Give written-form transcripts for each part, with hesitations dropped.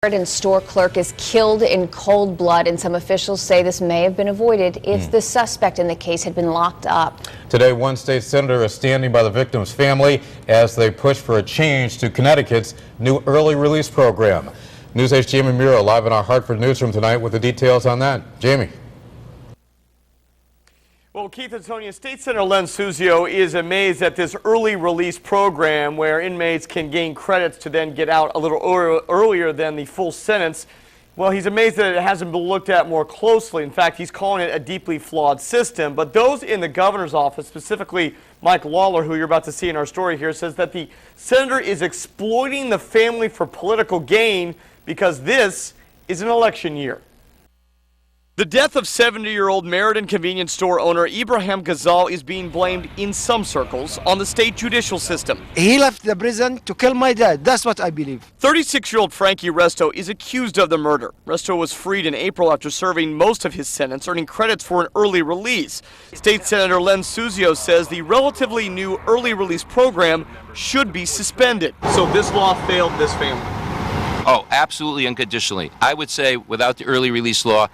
Meriden store clerk is killed in cold blood, and some officials say this may have been avoided if the suspect in the case had been locked up. Today, one state senator is standing by the victim's family as they push for a change to Connecticut's new early release program. News 8's Jamie Muro live in our Hartford newsroom tonight with the details on that. Jamie. Well, Keith and Sonia, State Senator Len Suzio is amazed at this early release program where inmates can gain credits to then get out a little earlier than the full sentence. Well, he's amazed that it hasn't been looked at more closely. In fact, he's calling it a deeply flawed system. But those in the governor's office, specifically Mike Lawler, who you're about to see in our story here, says that the senator is exploiting the family for political gain because this is an election year. The death of 70-year-old Meriden convenience store owner Ibrahim Ghazal is being blamed in some circles on the state judicial system. He left the prison to kill my dad. That's what I believe. 36-year-old Frankie Resto is accused of the murder. Resto was freed in April after serving most of his sentence, earning credits for an early release. State Senator Len Suzio says the relatively new early release program should be suspended. So this law failed this family? Oh, absolutely unconditionally. I would say without the early release law,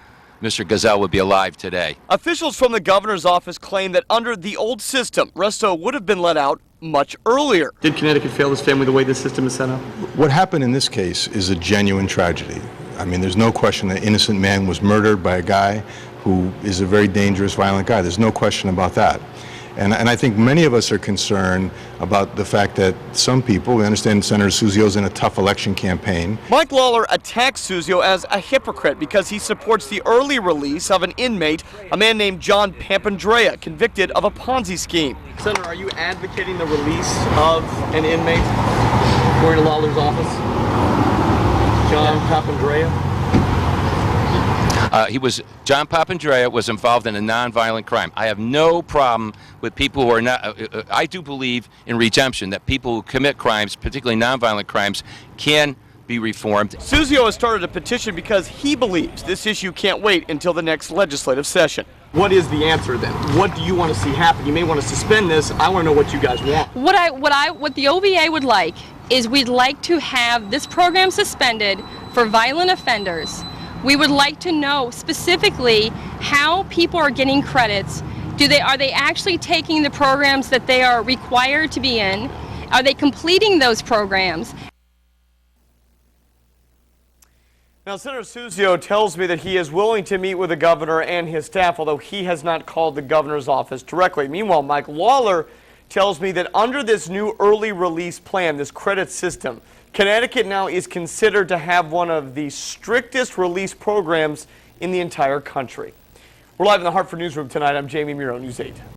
Mr. Ghazal would be alive today. Officials from the governor's office claim that under the old system, Resto would have been let out much earlier. Did Connecticut fail this family the way this system is set up? What happened in this case is a genuine tragedy. I mean, there's no question that an innocent man was murdered by a guy who is a very dangerous, violent guy. There's no question about that. And I think many of us are concerned about the fact that some people, we understand Senator Suzio's in a tough election campaign. Mike Lawler attacks Suzio as a hypocrite because he supports the early release of an inmate, a man named John Papandrea, convicted of a Ponzi scheme. Senator, are you advocating the release of an inmate according to Lawler's office? John Papandrea? John Papandrea was involved in a nonviolent crime. I have no problem with people who are not, I do believe in redemption, that people who commit crimes, particularly nonviolent crimes, can be reformed. Suzio has started a petition because he believes this issue can't wait until the next legislative session. What is the answer then? What do you want to see happen? You may want to suspend this. I want to know what you guys want. What the OVA would like is we'd like to have this program suspended for violent offenders. We would like to know specifically how people are getting credits. Are they actually taking the programs that they are required to be in? Are they completing those programs? Now, Senator Suzio tells me that he is willing to meet with the governor and his staff, although he has not called the governor's office directly. Meanwhile, Mike Lawler tells me that under this new early release plan, this credit system, Connecticut now is considered to have one of the strictest release programs in the entire country. We're live in the Hartford newsroom tonight. I'm Jamie Muro, News 8.